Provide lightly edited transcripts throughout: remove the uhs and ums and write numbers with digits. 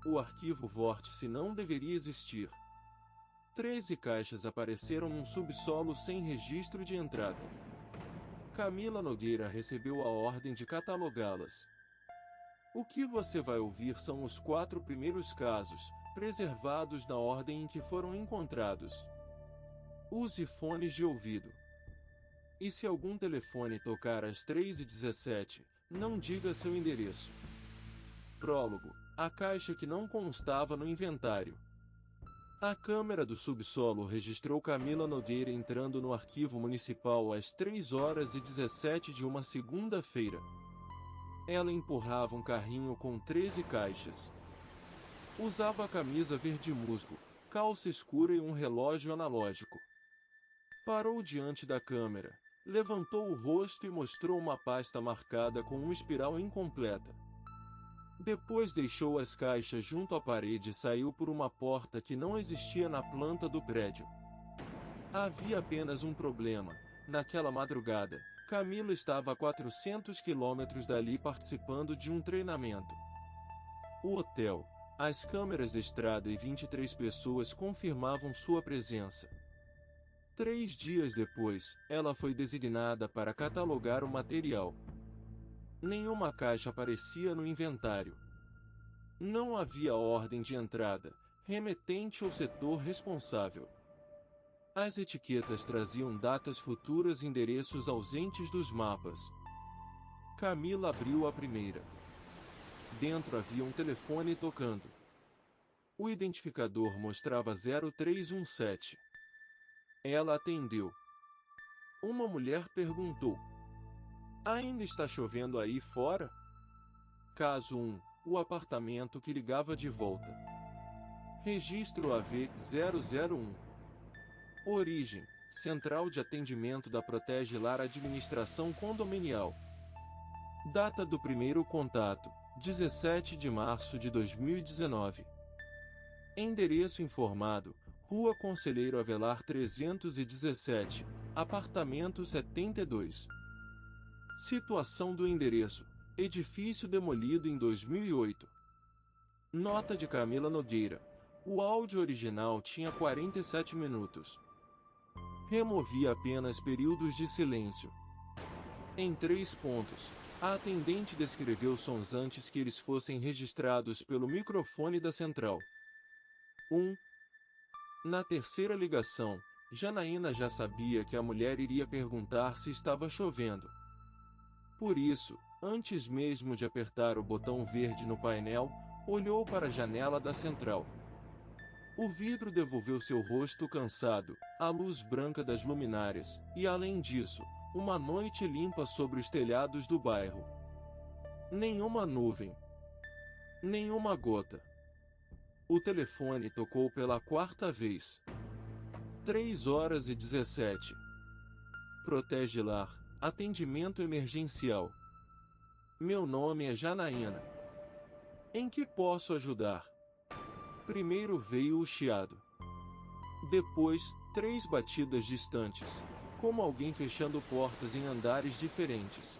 O arquivo vórtice não deveria existir. 13 caixas apareceram num subsolo sem registro de entrada. Camila Nogueira recebeu a ordem de catalogá-las. O que você vai ouvir são os 4 primeiros casos, preservados na ordem em que foram encontrados. Use fones de ouvido. E se algum telefone tocar às 3h17, não diga seu endereço. Prólogo: a caixa que não constava no inventário. A câmera do subsolo registrou Camila Nogueira entrando no arquivo municipal às 3h17 de uma segunda-feira. Ela empurrava um carrinho com 13 caixas. Usava a camisa verde musgo, calça escura e um relógio analógico. Parou diante da câmera, levantou o rosto e mostrou uma pasta marcada com uma espiral incompleta. Depois deixou as caixas junto à parede e saiu por uma porta que não existia na planta do prédio. Havia apenas um problema. Naquela madrugada, Camila estava a 400 quilômetros dali participando de um treinamento. O hotel, as câmeras de estrada e 23 pessoas confirmavam sua presença. 3 dias depois, ela foi designada para catalogar o material. Nenhuma caixa aparecia no inventário. Não havia ordem de entrada, remetente ou setor responsável. As etiquetas traziam datas futuras e endereços ausentes dos mapas. Camila abriu a primeira. Dentro havia um telefone tocando. O identificador mostrava 0317. Ela atendeu. Uma mulher perguntou: ainda está chovendo aí fora? Caso 1. O apartamento que ligava de volta. Registro AV001. Origem: Central de Atendimento da Protege Lar Administração Condominial. Data do primeiro contato: 17 de março de 2019. Endereço informado: Rua Conselheiro Avelar 317, apartamento 72. Situação do endereço: edifício demolido em 2008. Nota de Camila Nogueira: o áudio original tinha 47 minutos. Removi apenas períodos de silêncio. Em 3 pontos, a atendente descreveu sons antes que eles fossem registrados pelo microfone da central. 1. Na terceira ligação, Janaína já sabia que a mulher iria perguntar se estava chovendo. Por isso, antes mesmo de apertar o botão verde no painel, olhou para a janela da central. O vidro devolveu seu rosto cansado, a luz branca das luminárias, e além disso, uma noite limpa sobre os telhados do bairro. Nenhuma nuvem. Nenhuma gota. O telefone tocou pela 4ª vez. 3h17. Protege Lar, atendimento emergencial. Meu nome é Janaína. Em que posso ajudar? Primeiro veio o chiado. Depois, 3 batidas distantes, como alguém fechando portas em andares diferentes.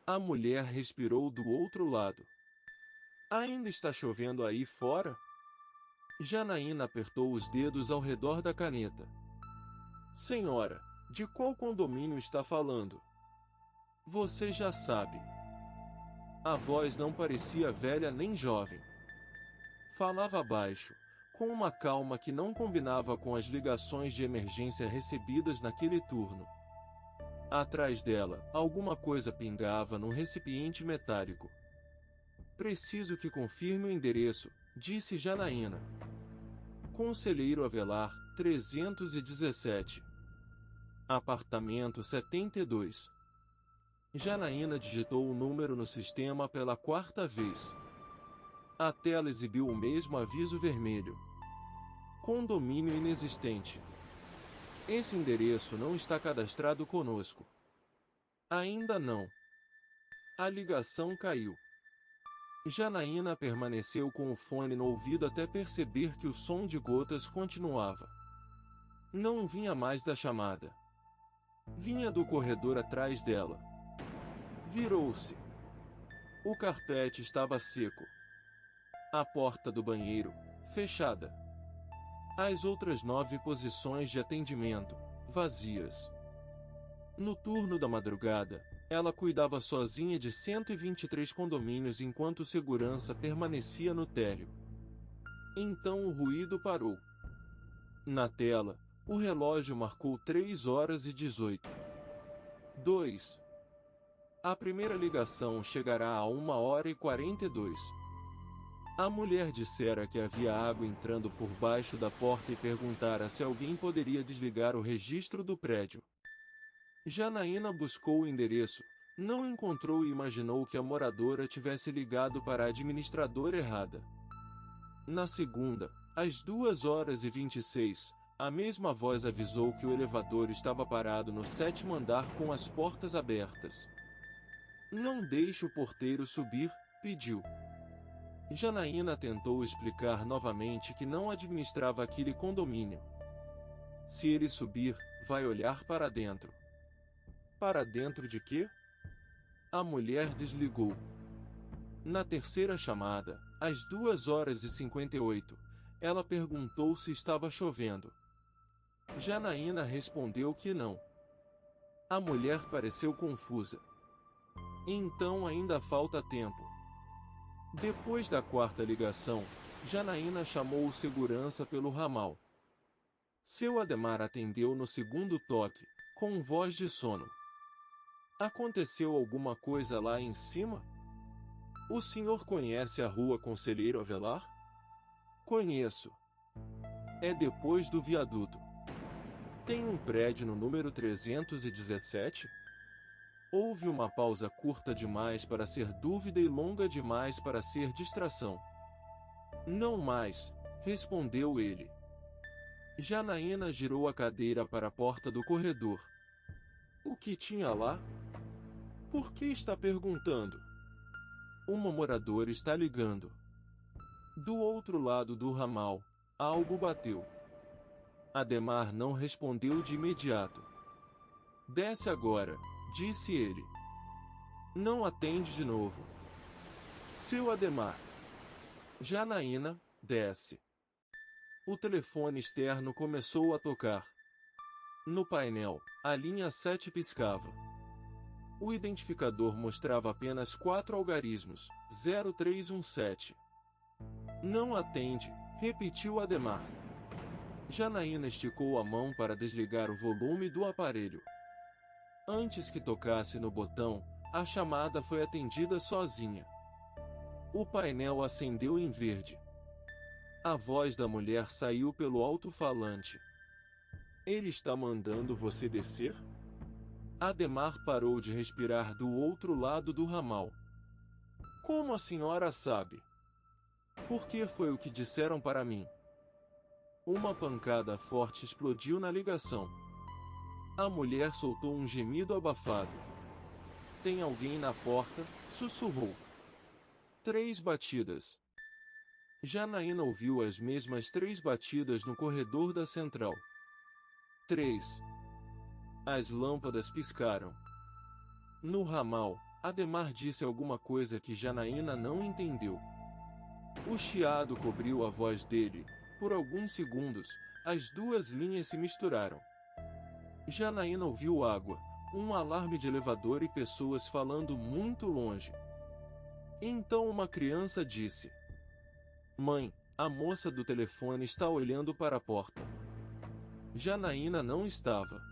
A mulher respirou do outro lado. Ainda está chovendo aí fora? Janaína apertou os dedos ao redor da caneta. Senhora, de qual condomínio está falando? Você já sabe. A voz não parecia velha nem jovem. Falava baixo, com uma calma que não combinava com as ligações de emergência recebidas naquele turno. Atrás dela, alguma coisa pingava num recipiente metálico. Preciso que confirme o endereço, disse Janaína. Conselheiro Avelar, 317. Apartamento 72. Janaína digitou o número no sistema pela 4ª vez. A tela exibiu o mesmo aviso vermelho. Condomínio inexistente. Esse endereço não está cadastrado conosco. Ainda não. A ligação caiu. Janaína permaneceu com o fone no ouvido até perceber que o som de gotas continuava. Não vinha mais da chamada. Vinha do corredor atrás dela. Virou-se. O carpete estava seco. A porta do banheiro, fechada. As outras 9 posições de atendimento, vazias. No turno da madrugada, ela cuidava sozinha de 123 condomínios enquanto segurança permanecia no térreo. Então o ruído parou. Na tela, o relógio marcou 3h18. 2. A primeira ligação chegará a 1h42. A mulher dissera que havia água entrando por baixo da porta e perguntara se alguém poderia desligar o registro do prédio. Janaína buscou o endereço, não encontrou e imaginou que a moradora tivesse ligado para a administradora errada. Na segunda, às 2h26, a mesma voz avisou que o elevador estava parado no 7º andar com as portas abertas. Não deixe o porteiro subir, pediu. Janaína tentou explicar novamente que não administrava aquele condomínio. Se ele subir, vai olhar para dentro. Para dentro de quê? A mulher desligou. Na terceira chamada, às 2h58, ela perguntou se estava chovendo. Janaína respondeu que não. A mulher pareceu confusa. Então ainda falta tempo. Depois da quarta ligação, Janaína chamou o segurança pelo ramal. Seu Ademar atendeu no segundo toque, com voz de sono. Aconteceu alguma coisa lá em cima? O senhor conhece a rua Conselheiro Avelar? Conheço. É depois do viaduto. Tem um prédio no número 317? Houve uma pausa curta demais para ser dúvida e longa demais para ser distração. Não mais, respondeu ele. Janaína girou a cadeira para a porta do corredor. O que tinha lá? Por que está perguntando? Uma moradora está ligando. Do outro lado do ramal, algo bateu. Ademar não respondeu de imediato. Desce agora, disse ele. Não atende de novo. Seu Ademar. Janaína, desce. O telefone externo começou a tocar. No painel, a linha 7 piscava. O identificador mostrava apenas 4 algarismos, 0317. Não atende, repetiu Ademar. Janaína esticou a mão para desligar o volume do aparelho. Antes que tocasse no botão, a chamada foi atendida sozinha. O painel acendeu em verde. A voz da mulher saiu pelo alto-falante. Ele está mandando você descer? Ademar parou de respirar do outro lado do ramal. Como a senhora sabe? Porque foi o que disseram para mim. Uma pancada forte explodiu na ligação. A mulher soltou um gemido abafado. Tem alguém na porta, sussurrou. 3 batidas. Janaína ouviu as mesmas 3 batidas no corredor da central. 3. As lâmpadas piscaram. No ramal, Ademar disse alguma coisa que Janaína não entendeu. O chiado cobriu a voz dele. Por alguns segundos, as 2 linhas se misturaram. Janaína ouviu água, um alarme de elevador e pessoas falando muito longe. Então uma criança disse: Mãe, a moça do telefone está olhando para a porta. Janaína não estava.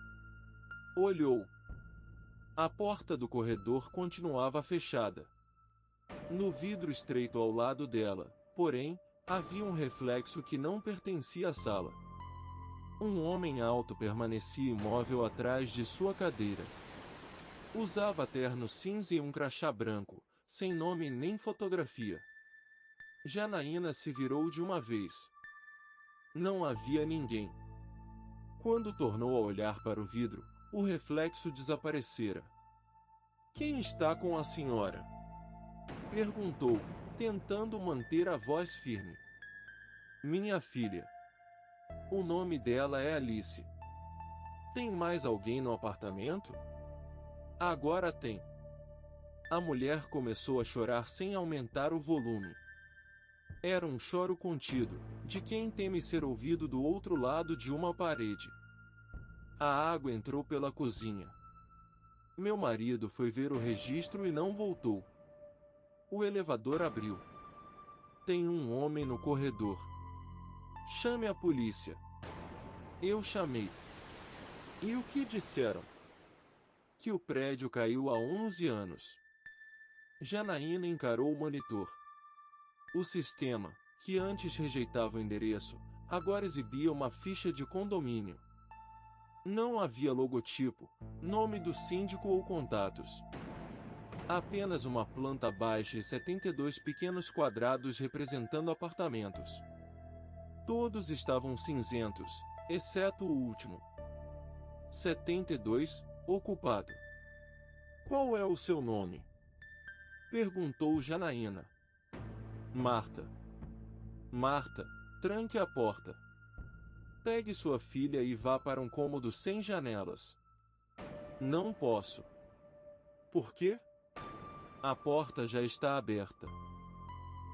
Olhou. A porta do corredor continuava fechada. No vidro estreito ao lado dela, porém, havia um reflexo que não pertencia à sala. Um homem alto permanecia imóvel atrás de sua cadeira. Usava terno cinza e um crachá branco, sem nome nem fotografia. Janaína se virou de uma vez. Não havia ninguém. Quando tornou a olhar para o vidro, o reflexo desaparecera. Quem está com a senhora? Perguntou, tentando manter a voz firme. Minha filha. O nome dela é Alice. Tem mais alguém no apartamento? Agora tem. A mulher começou a chorar sem aumentar o volume. Era um choro contido, de quem teme ser ouvido do outro lado de uma parede. A água entrou pela cozinha. Meu marido foi ver o registro e não voltou. O elevador abriu. Tem um homem no corredor. Chame a polícia. Eu chamei. E o que disseram? Que o prédio caiu há 11 anos. Janaína encarou o monitor. O sistema, que antes rejeitava o endereço, agora exibia uma ficha de condomínio. Não havia logotipo, nome do síndico ou contatos. Apenas uma planta baixa e 72 pequenos quadrados representando apartamentos. Todos estavam cinzentos, exceto o último. 72, ocupado. Qual é o seu nome? Perguntou Janaína. Marta. Marta, tranque a porta. Pegue sua filha e vá para um cômodo sem janelas. Não posso. Por quê? A porta já está aberta.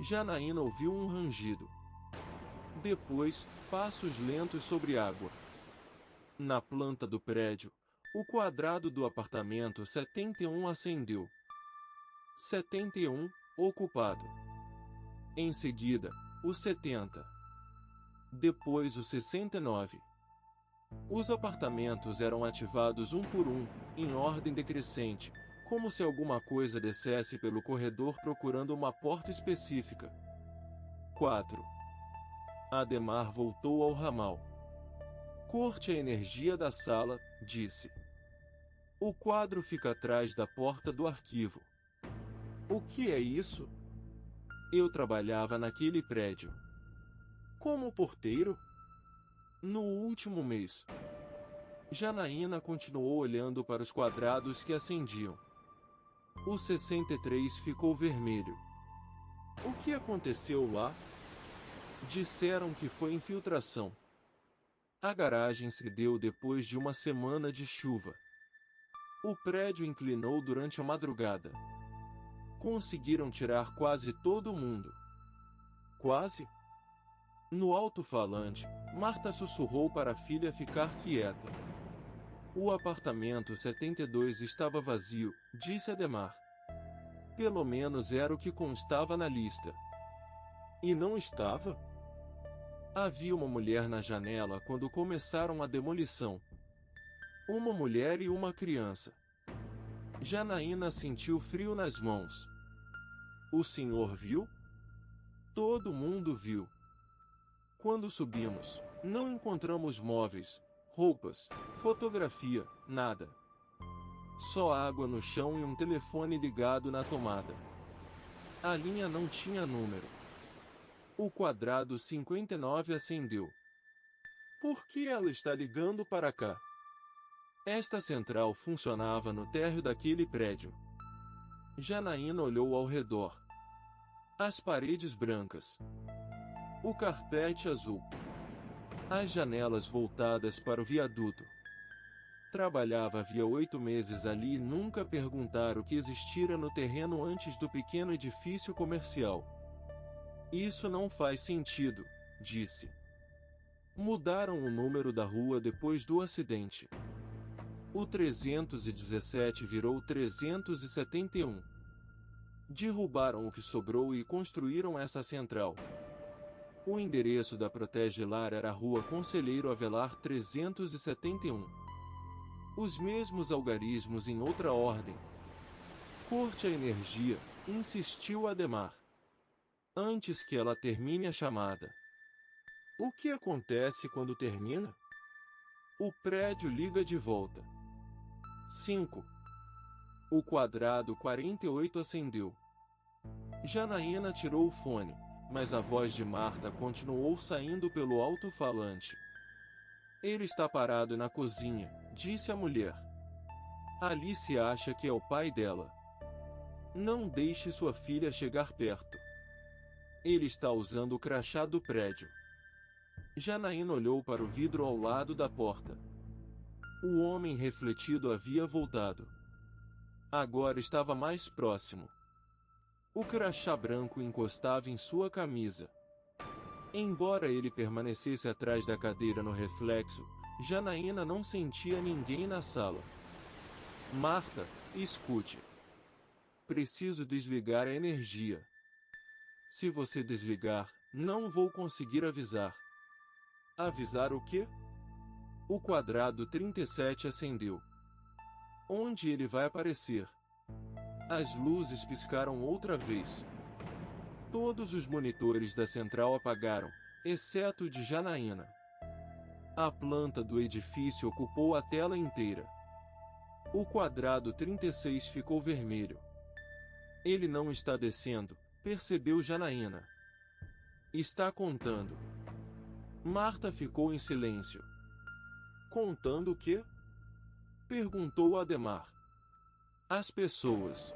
Janaína ouviu um rangido. Depois, passos lentos sobre água. Na planta do prédio, o quadrado do apartamento 71 acendeu. 71, ocupado. Em seguida, o 70. Depois o 69. Os apartamentos eram ativados um por um, em ordem decrescente, como se alguma coisa descesse pelo corredor procurando uma porta específica. 4. Ademar voltou ao ramal. Corte a energia da sala, disse. O quadro fica atrás da porta do arquivo. O que é isso? Eu trabalhava naquele prédio. Como porteiro? No último mês. Janaína continuou olhando para os quadrados que acendiam. O 63 ficou vermelho. O que aconteceu lá? Disseram que foi infiltração. A garagem cedeu depois de uma semana de chuva. O prédio inclinou durante a madrugada. Conseguiram tirar quase todo mundo. Quase? No alto-falante, Marta sussurrou para a filha ficar quieta. O apartamento 72 estava vazio, disse Ademar. Pelo menos era o que constava na lista. E não estava? Havia uma mulher na janela quando começaram a demolição. Uma mulher e uma criança. Janaína sentiu frio nas mãos. O senhor viu? Todo mundo viu. Quando subimos, não encontramos móveis, roupas, fotografia, nada. Só água no chão e um telefone ligado na tomada. A linha não tinha número. O quadrado 59 acendeu. Por que ela está ligando para cá? Esta central funcionava no térreo daquele prédio. Janaína olhou ao redor. As paredes brancas. O carpete azul. As janelas voltadas para o viaduto. Trabalhava havia 8 meses ali e nunca perguntaram o que existira no terreno antes do pequeno edifício comercial. Isso não faz sentido, disse. Mudaram o número da rua depois do acidente. O 317 virou 371. Derrubaram o que sobrou e construíram essa central. O endereço da Protege Lar era a Rua Conselheiro Avelar 371. Os mesmos algarismos em outra ordem. Corte a energia, insistiu Ademar. Antes que ela termine a chamada. O que acontece quando termina? O prédio liga de volta. 5. O quadrado 48 acendeu. Janaína tirou o fone, mas a voz de Marta continuou saindo pelo alto-falante. Ele está parado na cozinha, disse a mulher. Alice acha que é o pai dela. Não deixe sua filha chegar perto. Ele está usando o crachá do prédio. Janaína olhou para o vidro ao lado da porta. O homem refletido havia voltado. Agora estava mais próximo. O crachá branco encostava em sua camisa. Embora ele permanecesse atrás da cadeira no reflexo, Janaína não sentia ninguém na sala. Marta, escute. Preciso desligar a energia. Se você desligar, não vou conseguir avisar. Avisar o quê? O quadrado 37 acendeu. Onde ele vai aparecer? As luzes piscaram outra vez. Todos os monitores da central apagaram, exceto o de Janaína. A planta do edifício ocupou a tela inteira. O quadrado 36 ficou vermelho. Ele não está descendo, percebeu Janaína. Está contando. Marta ficou em silêncio. Contando o quê? Perguntou Ademar. As pessoas.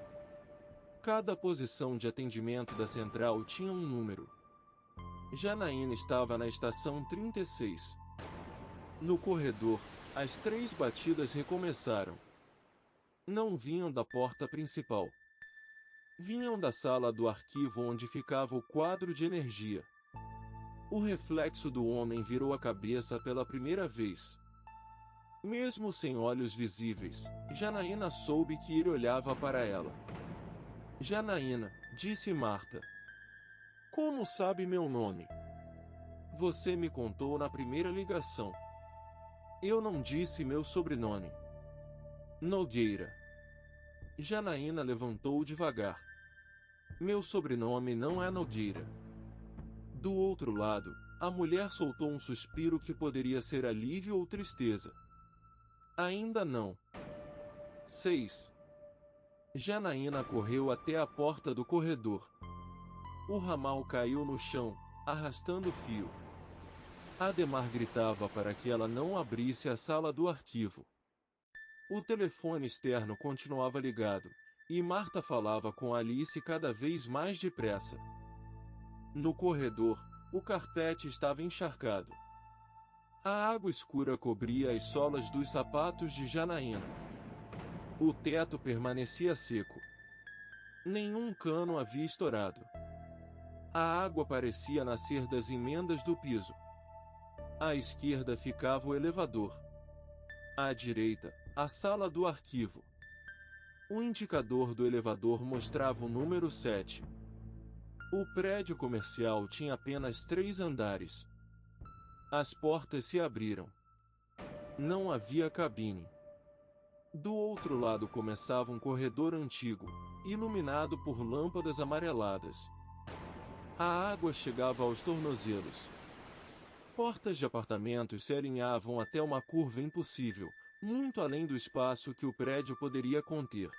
Cada posição de atendimento da central tinha um número. Janaína estava na estação 36. No corredor, as 3 batidas recomeçaram. Não vinham da porta principal. Vinham da sala do arquivo onde ficava o quadro de energia. O reflexo do homem virou a cabeça pela primeira vez. Mesmo sem olhos visíveis, Janaína soube que ele olhava para ela. Janaína, disse Marta. Como sabe meu nome? Você me contou na primeira ligação. Eu não disse meu sobrenome. Nogueira. Janaína levantou devagar. Meu sobrenome não é Nogueira. Do outro lado, a mulher soltou um suspiro que poderia ser alívio ou tristeza. Ainda não. 6. Janaína correu até a porta do corredor. O ramal caiu no chão, arrastando o fio. Ademar gritava para que ela não abrisse a sala do arquivo. O telefone externo continuava ligado, e Marta falava com Alice cada vez mais depressa. No corredor, o carpete estava encharcado. A água escura cobria as solas dos sapatos de Janaína. O teto permanecia seco. Nenhum cano havia estourado. A água parecia nascer das emendas do piso. À esquerda ficava o elevador. À direita, a sala do arquivo. O indicador do elevador mostrava o número 7. O prédio comercial tinha apenas 3 andares. As portas se abriram. Não havia cabine. Do outro lado começava um corredor antigo, iluminado por lâmpadas amareladas. A água chegava aos tornozelos. Portas de apartamentos se alinhavam até uma curva impossível, muito além do espaço que o prédio poderia conter.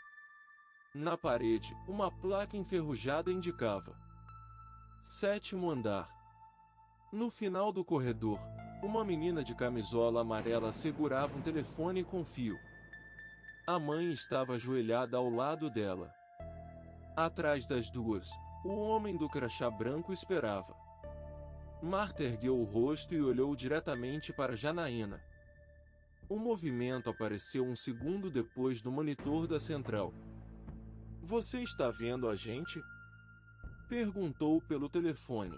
Na parede, uma placa enferrujada indicava: 7º andar. No final do corredor, uma menina de camisola amarela segurava um telefone com fio. A mãe estava ajoelhada ao lado dela. Atrás das duas, o homem do crachá branco esperava. Marta ergueu o rosto e olhou diretamente para Janaína. O movimento apareceu um segundo depois no monitor da central. Você está vendo a gente? Perguntou pelo telefone.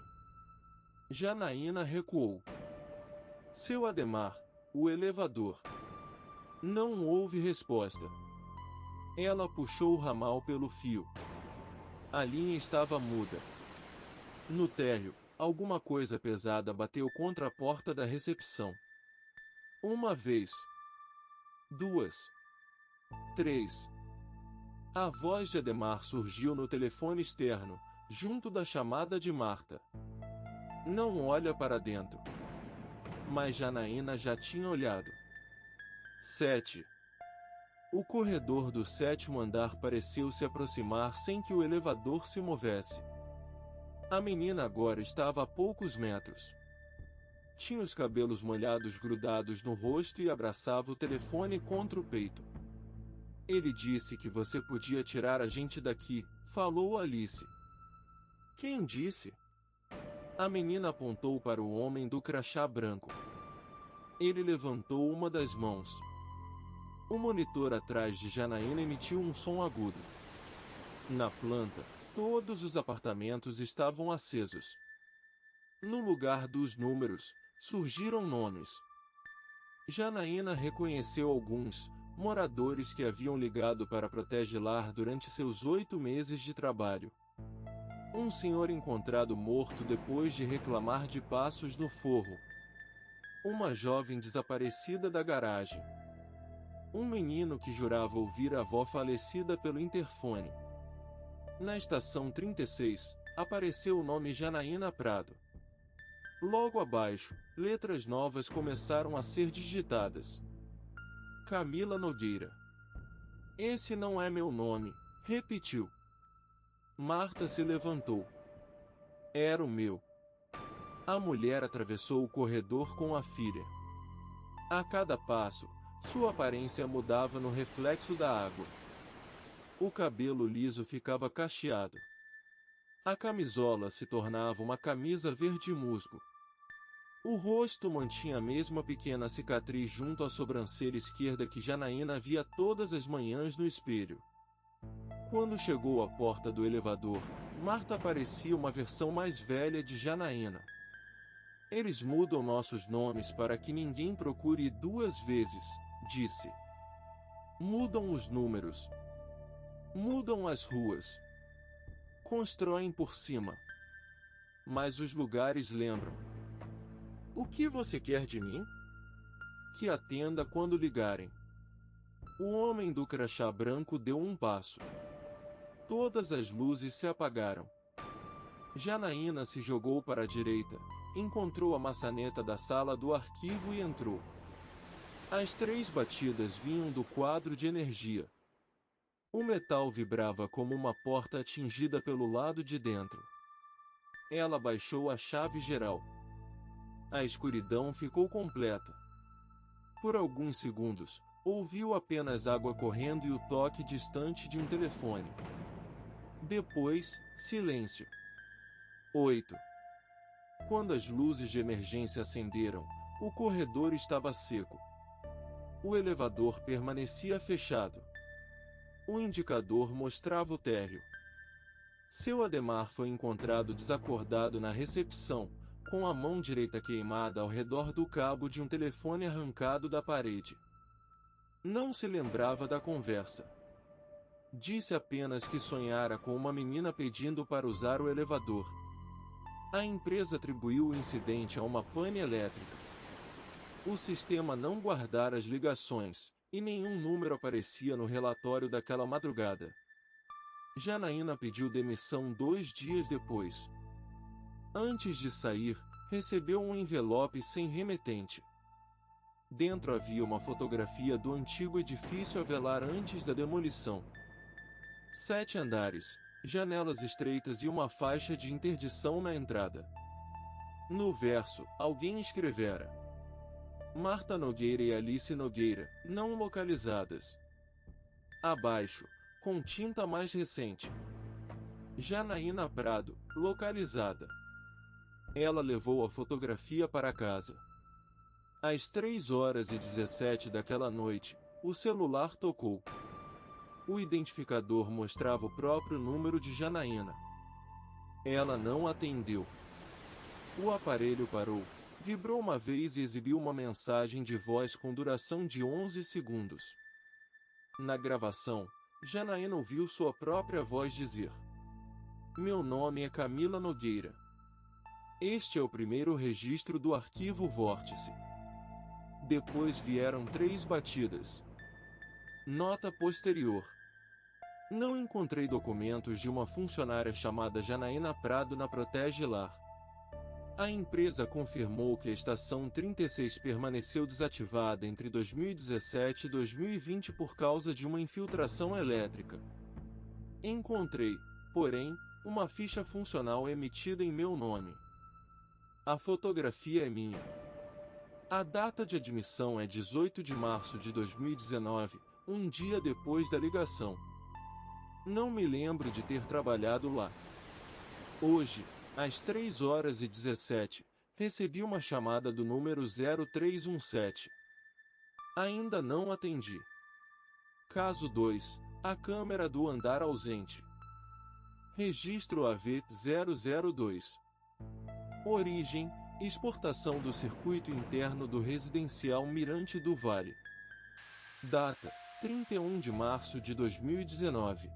Janaína recuou. Seu Ademar, o elevador. Não houve resposta. Ela puxou o ramal pelo fio. A linha estava muda. No térreo, alguma coisa pesada bateu contra a porta da recepção. Uma vez. 2. 3. A voz de Ademar surgiu no telefone externo, junto da chamada de Marta. Não olha para dentro. Mas Janaína já tinha olhado. 7. O corredor do 7º andar pareceu se aproximar sem que o elevador se movesse. A menina agora estava a poucos metros. Tinha os cabelos molhados grudados no rosto e abraçava o telefone contra o peito. Ele disse que você podia tirar a gente daqui, falou Alice. Quem disse? A menina apontou para o homem do crachá branco. Ele levantou uma das mãos. O monitor atrás de Janaína emitiu um som agudo. Na planta, Todos os apartamentos estavam acesos. No lugar dos números, surgiram nomes. Janaína reconheceu alguns moradores que haviam ligado para Protege-Lar durante seus 8 meses de trabalho. Um senhor encontrado morto depois de reclamar de passos no forro. Uma jovem desaparecida da garagem. Um menino que jurava ouvir a avó falecida pelo interfone. Na estação 36, apareceu o nome Janaína Prado. Logo abaixo, letras novas começaram a ser digitadas. Camila Nogueira. Esse não é meu nome, repetiu. Marta se levantou. Era o meu. A mulher atravessou o corredor com a filha. A cada passo, sua aparência mudava no reflexo da água. O cabelo liso ficava cacheado. A camisola se tornava uma camisa verde musgo. O rosto mantinha a mesma pequena cicatriz junto à sobrancelha esquerda que Janaína via todas as manhãs no espelho. Quando chegou à porta do elevador, Marta parecia uma versão mais velha de Janaína. Eles mudam nossos nomes para que ninguém procure 2 vezes, disse. Mudam os números. Mudam as ruas. Constroem por cima. Mas os lugares lembram. O que você quer de mim? Que atenda quando ligarem. O homem do crachá branco deu um passo. Todas as luzes se apagaram. Janaína se jogou para a direita, encontrou a maçaneta da sala do arquivo e entrou. As 3 batidas vinham do quadro de energia. O metal vibrava como uma porta atingida pelo lado de dentro. Ela baixou a chave geral. A escuridão ficou completa. Por alguns segundos, ouviu apenas água correndo e o toque distante de um telefone. Depois, silêncio. 8. Quando as luzes de emergência acenderam, o corredor estava seco. O elevador permanecia fechado. O indicador mostrava o térreo. Seu Ademar foi encontrado desacordado na recepção, com a mão direita queimada ao redor do cabo de um telefone arrancado da parede. Não se lembrava da conversa. Disse apenas que sonhara com uma menina pedindo para usar o elevador. A empresa atribuiu o incidente a uma pane elétrica. O sistema não guardara as ligações, e nenhum número aparecia no relatório daquela madrugada. Janaína pediu demissão 2 dias depois. Antes de sair, recebeu um envelope sem remetente. Dentro havia uma fotografia do antigo edifício Avelar antes da demolição. 7 andares, janelas estreitas e uma faixa de interdição na entrada. No verso, alguém escrevera: Marta Nogueira e Alice Nogueira, não localizadas. Abaixo, com tinta mais recente: Janaína Prado, localizada. Ela levou a fotografia para casa. Às 3h17 daquela noite, o celular tocou. O identificador mostrava o próprio número de Janaína. Ela não atendeu. O aparelho parou, vibrou uma vez e exibiu uma mensagem de voz com duração de 11 segundos. Na gravação, Janaína ouviu sua própria voz dizer: Meu nome é Camila Nogueira. Este é o primeiro registro do arquivo Vórtice. Depois vieram 3 batidas. Nota posterior. Não encontrei documentos de uma funcionária chamada Janaína Prado na Protege-Lar. A empresa confirmou que a estação 36 permaneceu desativada entre 2017 e 2020 por causa de uma infiltração elétrica. Encontrei, porém, uma ficha funcional emitida em meu nome. A fotografia é minha. A data de admissão é 18 de março de 2019, um dia depois da ligação. Não me lembro de ter trabalhado lá. Hoje, às 3h17, recebi uma chamada do número 0317. Ainda não atendi. Caso 2, a câmera do andar ausente. Registro AV002. Origem: exportação do circuito interno do residencial Mirante do Vale. Data: 31 de março de 2019.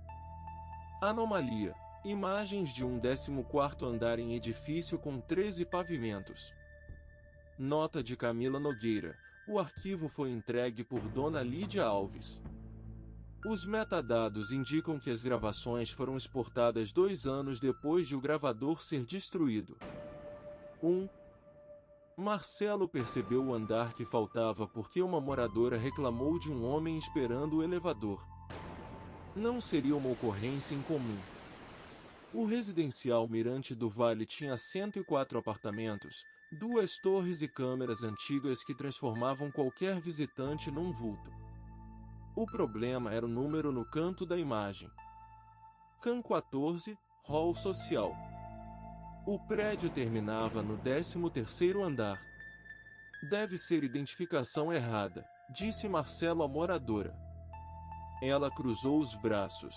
Anomalia: imagens de um 14º andar em edifício com 13 pavimentos. Nota de Camila Nogueira: o arquivo foi entregue por Dona Lídia Alves. Os metadados indicam que as gravações foram exportadas 2 anos depois de o gravador ser destruído. 1. Marcelo percebeu o andar que faltava porque uma moradora reclamou de um homem esperando o elevador. Não seria uma ocorrência incomum. O residencial Mirante do Vale tinha 104 apartamentos, 2 torres e câmeras antigas que transformavam qualquer visitante num vulto. O problema era o número no canto da imagem. CAN 14, Hall Social. O prédio terminava no 13º andar. Deve ser identificação errada, disse Marcelo à moradora. Ela cruzou os braços.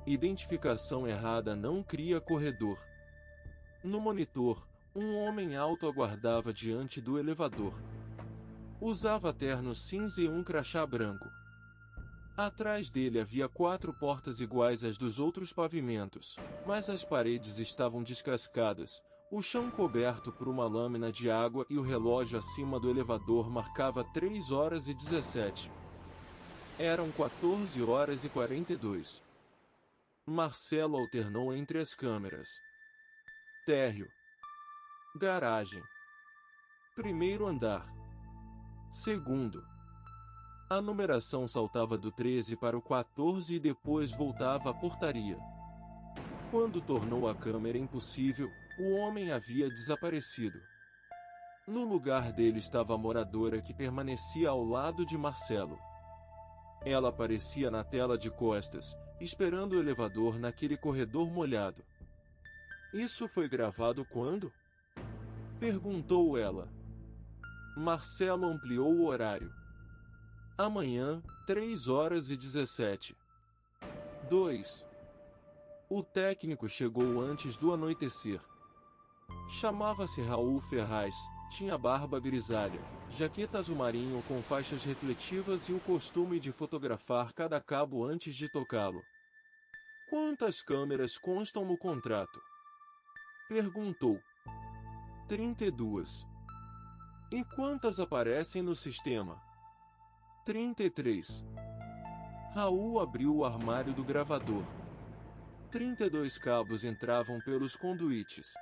Identificação errada não cria corredor. No monitor, um homem alto aguardava diante do elevador. Usava terno cinza e um crachá branco. Atrás dele havia 4 portas iguais às dos outros pavimentos, mas as paredes estavam descascadas, o chão coberto por uma lâmina de água e o relógio acima do elevador marcava 3h17. Eram 14h42. Marcelo alternou entre as câmeras. Térreo. Garagem. Primeiro andar. Segundo. A numeração saltava do 13 para o 14 e depois voltava à portaria. Quando tornou a câmera impossível, o homem havia desaparecido. No lugar dele estava a moradora que permanecia ao lado de Marcelo. Ela aparecia na tela de costas, esperando o elevador naquele corredor molhado. Isso foi gravado quando? Perguntou ela. Marcelo ampliou o horário. Amanhã, 3h17. 2. O técnico chegou antes do anoitecer. Chamava-se Raul Ferraz, tinha barba grisalha, jaqueta azul marinho com faixas refletivas e o costume de fotografar cada cabo antes de tocá-lo. Quantas câmeras constam no contrato? Perguntou. 32. E quantas aparecem no sistema? 33. Raul abriu o armário do gravador. 32 cabos entravam pelos conduítes.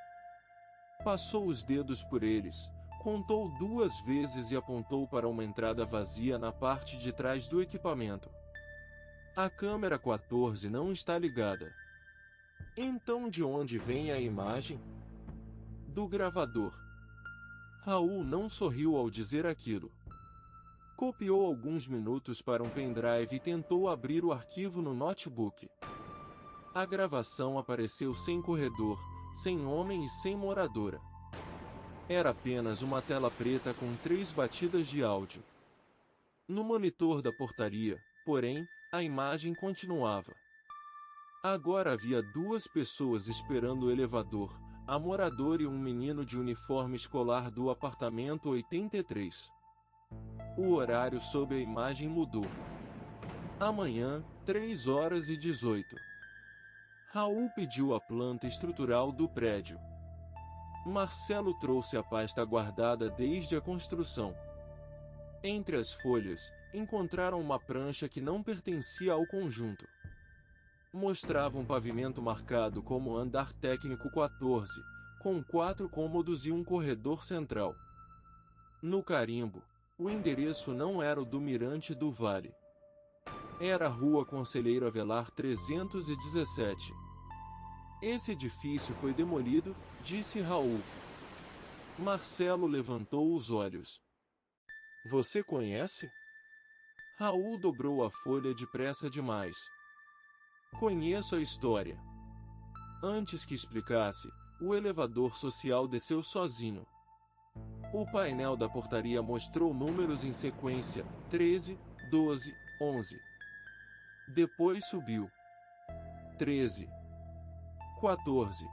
Passou os dedos por eles, contou 2 vezes e apontou para uma entrada vazia na parte de trás do equipamento. A câmera 14 não está ligada. Então de onde vem a imagem? Do gravador. Raul não sorriu ao dizer aquilo. Copiou alguns minutos para um pendrive e tentou abrir o arquivo no notebook. A gravação apareceu sem corredor, sem homem e sem moradora. Era apenas uma tela preta com 3 batidas de áudio. No monitor da portaria, porém, a imagem continuava. Agora havia 2 pessoas esperando o elevador, a moradora e um menino de uniforme escolar do apartamento 83. O horário sob a imagem mudou. Amanhã, 3h18. Raul pediu a planta estrutural do prédio. Marcelo trouxe a pasta guardada desde a construção. Entre as folhas, encontraram uma prancha que não pertencia ao conjunto. Mostrava um pavimento marcado como andar técnico 14, com 4 cômodos e um corredor central. No carimbo, o endereço não era o do Mirante do Vale. Era a Rua Conselheiro Avelar 317. Esse edifício foi demolido, disse Raul. Marcelo levantou os olhos. Você conhece? Raul dobrou a folha depressa demais. Conheço a história. Antes que explicasse, o elevador social desceu sozinho. O painel da portaria mostrou números em sequência, 13, 12, 11. Depois subiu. 13. 14.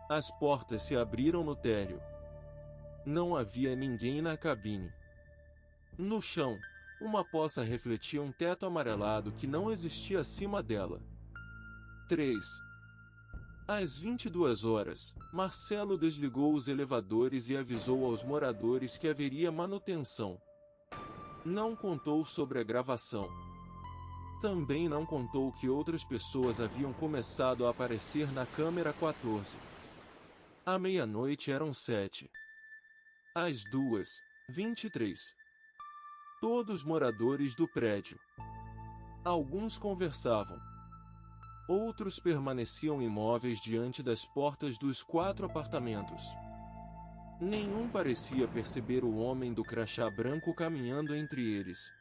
As portas se abriram no térreo. Não havia ninguém na cabine. No chão, uma poça refletia um teto amarelado que não existia acima dela. 3. Às 22 horas, Marcelo desligou os elevadores e avisou aos moradores que haveria manutenção. Não contou sobre a gravação. Também não contou que outras pessoas haviam começado a aparecer na câmera 14. À meia-noite eram 7. Às 2:23. Todos moradores do prédio. Alguns conversavam. Outros permaneciam imóveis diante das portas dos 4 apartamentos. Nenhum parecia perceber o homem do crachá branco caminhando entre eles.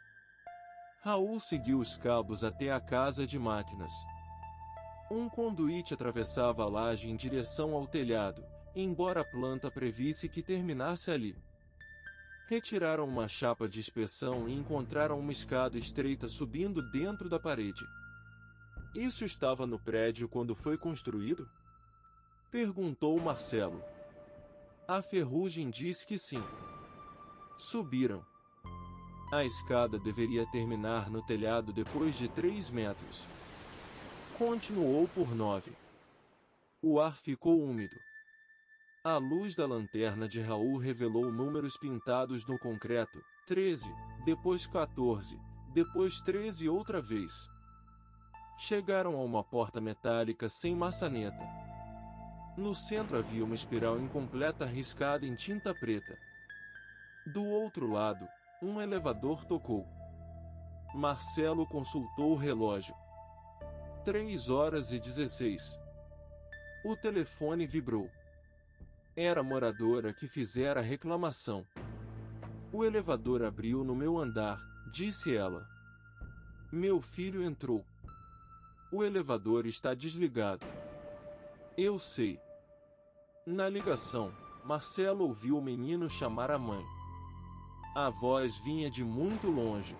Raul seguiu os cabos até a casa de máquinas. Um conduíte atravessava a laje em direção ao telhado, embora a planta previsse que terminasse ali. Retiraram uma chapa de inspeção e encontraram uma escada estreita subindo dentro da parede. Isso estava no prédio quando foi construído? Perguntou Marcelo. A ferrugem disse que sim. Subiram. A escada deveria terminar no telhado depois de 3 metros. Continuou por 9. O ar ficou úmido. A luz da lanterna de Raul revelou números pintados no concreto: 13, depois 14, depois 13 outra vez. Chegaram a uma porta metálica sem maçaneta. No centro havia uma espiral incompleta riscada em tinta preta. Do outro lado, um elevador tocou. Marcelo consultou o relógio. 3:16. O telefone vibrou. Era a moradora que fizera a reclamação. O elevador abriu no meu andar, disse ela. Meu filho entrou. O elevador está desligado. Eu sei. Na ligação, Marcelo ouviu o menino chamar a mãe. A voz vinha de muito longe.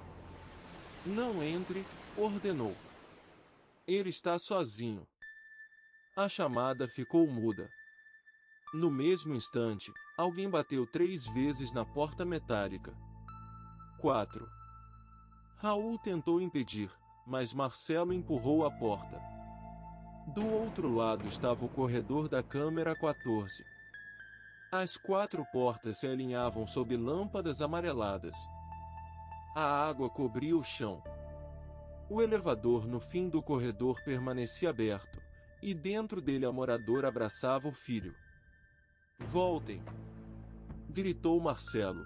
Não entre, ordenou. Ele está sozinho. A chamada ficou muda. No mesmo instante, alguém bateu 3 vezes na porta metálica. 4. Raul tentou impedir, mas Marcelo empurrou a porta. Do outro lado estava o corredor da câmera 14. As 4 portas se alinhavam sob lâmpadas amareladas. A água cobria o chão. O elevador no fim do corredor permanecia aberto, e dentro dele a moradora abraçava o filho. Voltem! Gritou Marcelo.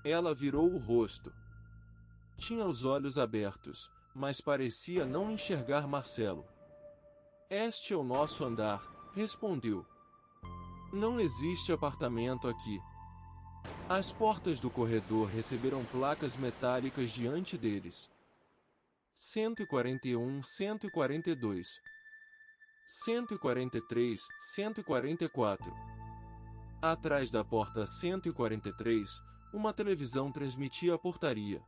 Ela virou o rosto. Tinha os olhos abertos, mas parecia não enxergar Marcelo. Este é o nosso andar, respondeu. Não existe apartamento aqui. As portas do corredor receberam placas metálicas diante deles. 141, 142. 143, 144. Atrás da porta 143, uma televisão transmitia a portaria.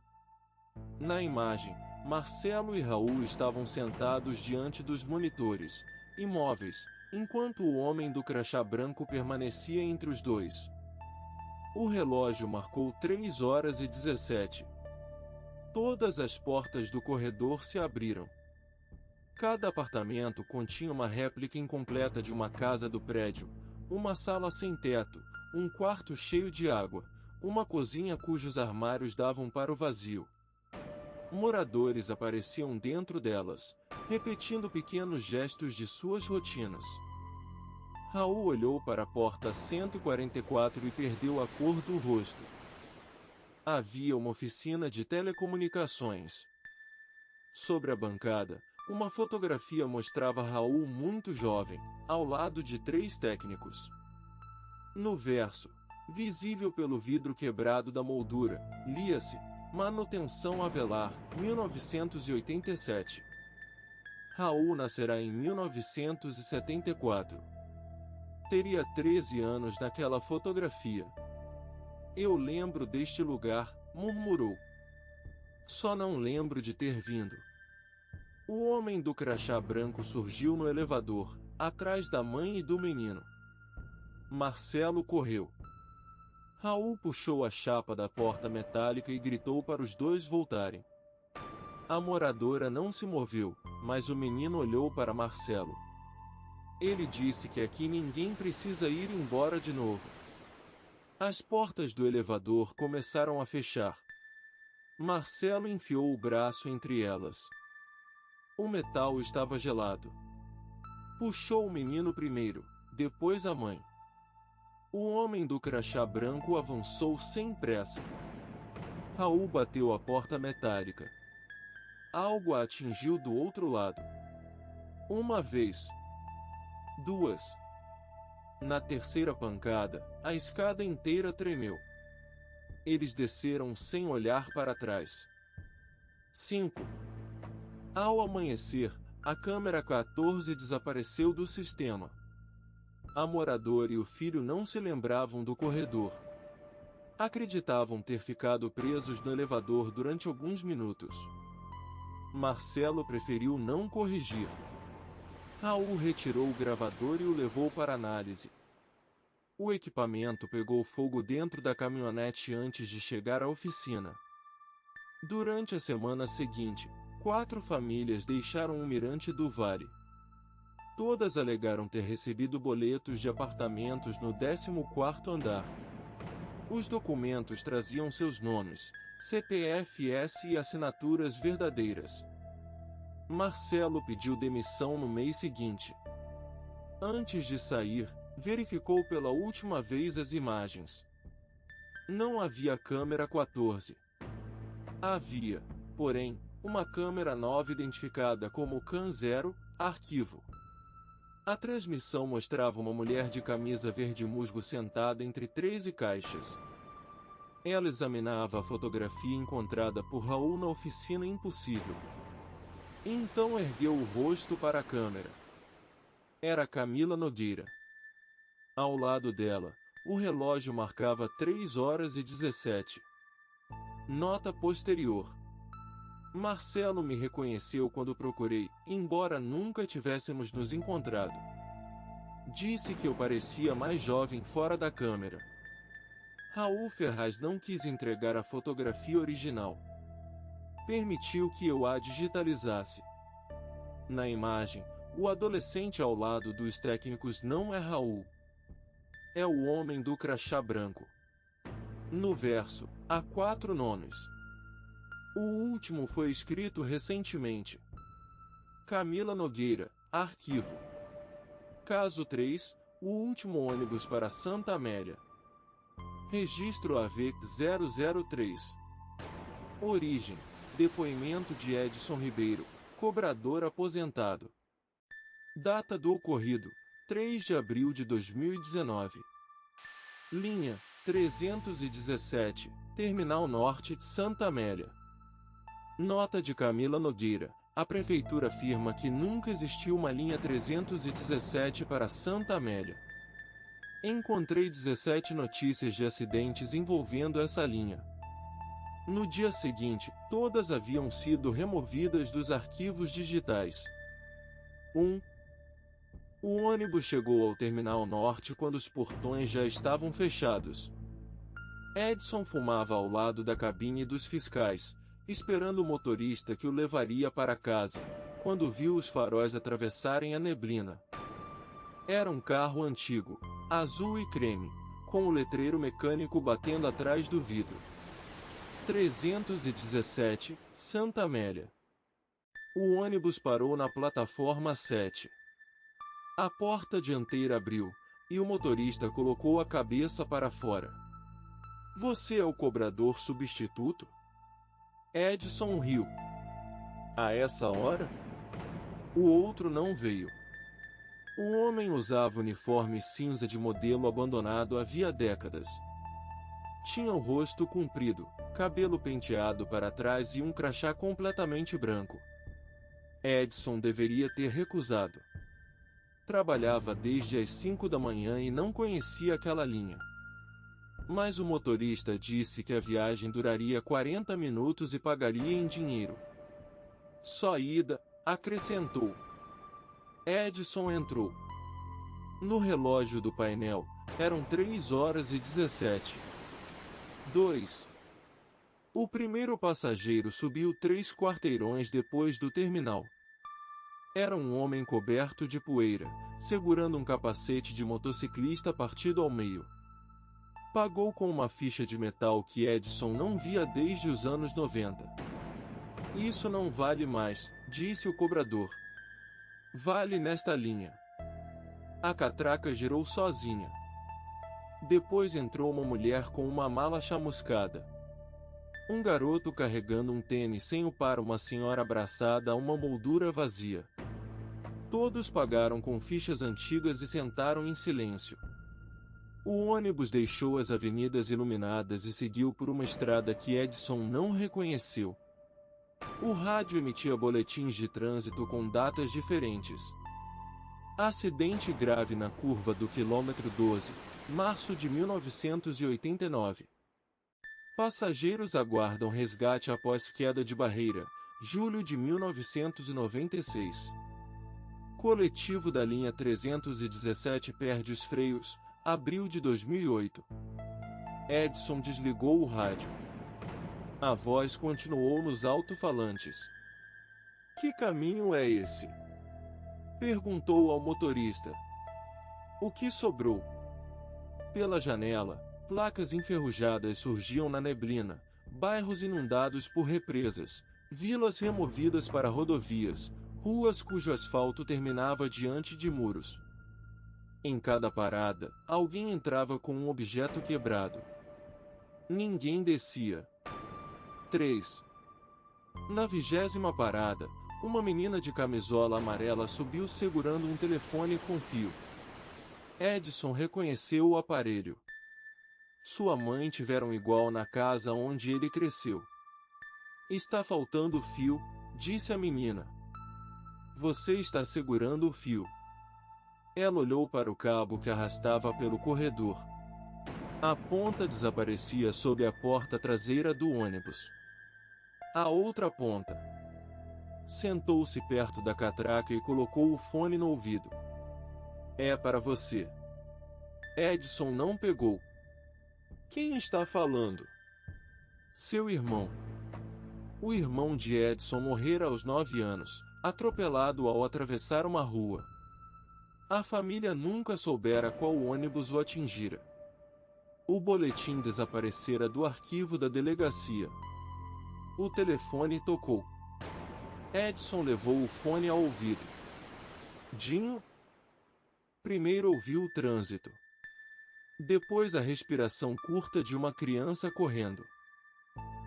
Na imagem, Marcelo e Raul estavam sentados diante dos monitores, imóveis, enquanto o homem do crachá branco permanecia entre os dois. O relógio marcou 3:17. Todas as portas do corredor se abriram. Cada apartamento continha uma réplica incompleta de uma casa do prédio, uma sala sem teto, um quarto cheio de água, uma cozinha cujos armários davam para o vazio. Moradores apareciam dentro delas, repetindo pequenos gestos de suas rotinas. Raul olhou para a porta 144 e perdeu a cor do rosto. Havia uma oficina de telecomunicações. Sobre a bancada, uma fotografia mostrava Raul muito jovem, ao lado de 3 técnicos. No verso, visível pelo vidro quebrado da moldura, lia-se: Manutenção Avelar, 1987. Raul nascerá em 1974. Teria 13 anos naquela fotografia. Eu lembro deste lugar, murmurou. Só não lembro de ter vindo. O homem do crachá branco surgiu no elevador, atrás da mãe e do menino. Marcelo correu. Raul puxou a chapa da porta metálica e gritou para os dois voltarem. A moradora não se moveu, mas o menino olhou para Marcelo. Ele disse que aqui ninguém precisa ir embora de novo. As portas do elevador começaram a fechar. Marcelo enfiou o braço entre elas. O metal estava gelado. Puxou o menino primeiro, depois a mãe. O homem do crachá branco avançou sem pressa. Raul bateu a porta metálica. Algo a atingiu do outro lado. Uma vez. Duas. Na terceira pancada, a escada inteira tremeu. Eles desceram sem olhar para trás. 5. Ao amanhecer, a câmera 14 desapareceu do sistema. A moradora e o filho não se lembravam do corredor. Acreditavam ter ficado presos no elevador durante alguns minutos. Marcelo preferiu não corrigir. Raul retirou o gravador e o levou para análise. O equipamento pegou fogo dentro da caminhonete antes de chegar à oficina. Durante a semana seguinte, 4 famílias deixaram o Mirante do Vale. Todas alegaram ter recebido boletos de apartamentos no 14º andar. Os documentos traziam seus nomes, CPFs e assinaturas verdadeiras. Marcelo pediu demissão no mês seguinte. Antes de sair, verificou pela última vez as imagens. Não havia câmera 14. Havia, porém, uma câmera 9 identificada como CAN 0, arquivo. A transmissão mostrava uma mulher de camisa verde musgo sentada entre 13 caixas. Ela examinava a fotografia encontrada por Raul na oficina Impossível. Então ergueu o rosto para a câmera. Era Camila Nogueira. Ao lado dela, o relógio marcava 3h17. Nota posterior. Marcelo me reconheceu quando procurei, embora nunca tivéssemos nos encontrado. Disse que eu parecia mais jovem fora da câmera. Raul Ferraz não quis entregar a fotografia original. Permitiu que eu a digitalizasse. Na imagem, o adolescente ao lado dos técnicos não é Raul. É o homem do crachá branco. No verso, há 4 nomes. O último foi escrito recentemente. Camila Nogueira, arquivo. Caso 3, o último ônibus para Santa Amélia. Registro AV 003. Origem: depoimento de Edson Ribeiro, cobrador aposentado. Data do ocorrido: 3 de abril de 2019. Linha 317, Terminal Norte, Santa Amélia. Nota de Camila Nogueira: a prefeitura afirma que nunca existiu uma linha 317 para Santa Amélia. Encontrei 17 notícias de acidentes envolvendo essa linha. No dia seguinte, todas haviam sido removidas dos arquivos digitais. 1. O ônibus chegou ao Terminal Norte quando os portões já estavam fechados. Edson fumava ao lado da cabine dos fiscais, esperando o motorista que o levaria para casa, quando viu os faróis atravessarem a neblina. Era um carro antigo, azul e creme, com o letreiro mecânico batendo atrás do vidro. 317, Santa Amélia. O ônibus parou na plataforma 7. A porta dianteira abriu, e o motorista colocou a cabeça para fora. Você é o cobrador substituto? Edson riu. A essa hora? O outro não veio. O homem usava uniforme cinza de modelo abandonado havia décadas. Tinha o rosto comprido, cabelo penteado para trás e um crachá completamente branco. Edson deveria ter recusado. Trabalhava desde as 5 da manhã e não conhecia aquela linha. Mas o motorista disse que a viagem duraria 40 minutos e pagaria em dinheiro. Só ida, acrescentou. Edson entrou. No relógio do painel, eram 3h17. 2. O primeiro passageiro subiu 3 quarteirões depois do terminal. Era um homem coberto de poeira, segurando um capacete de motociclista partido ao meio. Pagou com uma ficha de metal que Edson não via desde os anos 90. Isso não vale mais, disse o cobrador. Vale nesta linha. A catraca girou sozinha. Depois entrou uma mulher com uma mala chamuscada. Um garoto carregando um tênis sem o par, uma senhora abraçada a uma moldura vazia. Todos pagaram com fichas antigas e sentaram em silêncio. O ônibus deixou as avenidas iluminadas e seguiu por uma estrada que Edson não reconheceu. O rádio emitia boletins de trânsito com datas diferentes. Acidente grave na curva do quilômetro 12, março de 1989. Passageiros aguardam resgate após queda de barreira, julho de 1996. Coletivo da linha 317 perde os freios, abril de 2008. Edson desligou o rádio. A voz continuou nos alto-falantes. Que caminho é esse? Perguntou ao motorista. O que sobrou? Pela janela, placas enferrujadas surgiam na neblina, bairros inundados por represas, vilas removidas para rodovias, ruas cujo asfalto terminava diante de muros. Em cada parada, alguém entrava com um objeto quebrado. Ninguém descia. 3. Na 20ª parada, uma menina de camisola amarela subiu segurando um telefone com fio. Edson reconheceu o aparelho. Sua mãe tivera um igual na casa onde ele cresceu. Está faltando fio, disse a menina. Você está segurando o fio. Ela olhou para o cabo que arrastava pelo corredor. A ponta desaparecia sob a porta traseira do ônibus. A outra ponta. Sentou-se perto da catraca e colocou o fone no ouvido. É para você. Edson não pegou. Quem está falando? Seu irmão. O irmão de Edson morrera aos 9 anos, atropelado ao atravessar uma rua. A família nunca soubera qual ônibus o atingira. O boletim desaparecera do arquivo da delegacia. O telefone tocou. Edson levou o fone ao ouvido. Dinho? Primeiro ouviu o trânsito. Depois a respiração curta de uma criança correndo.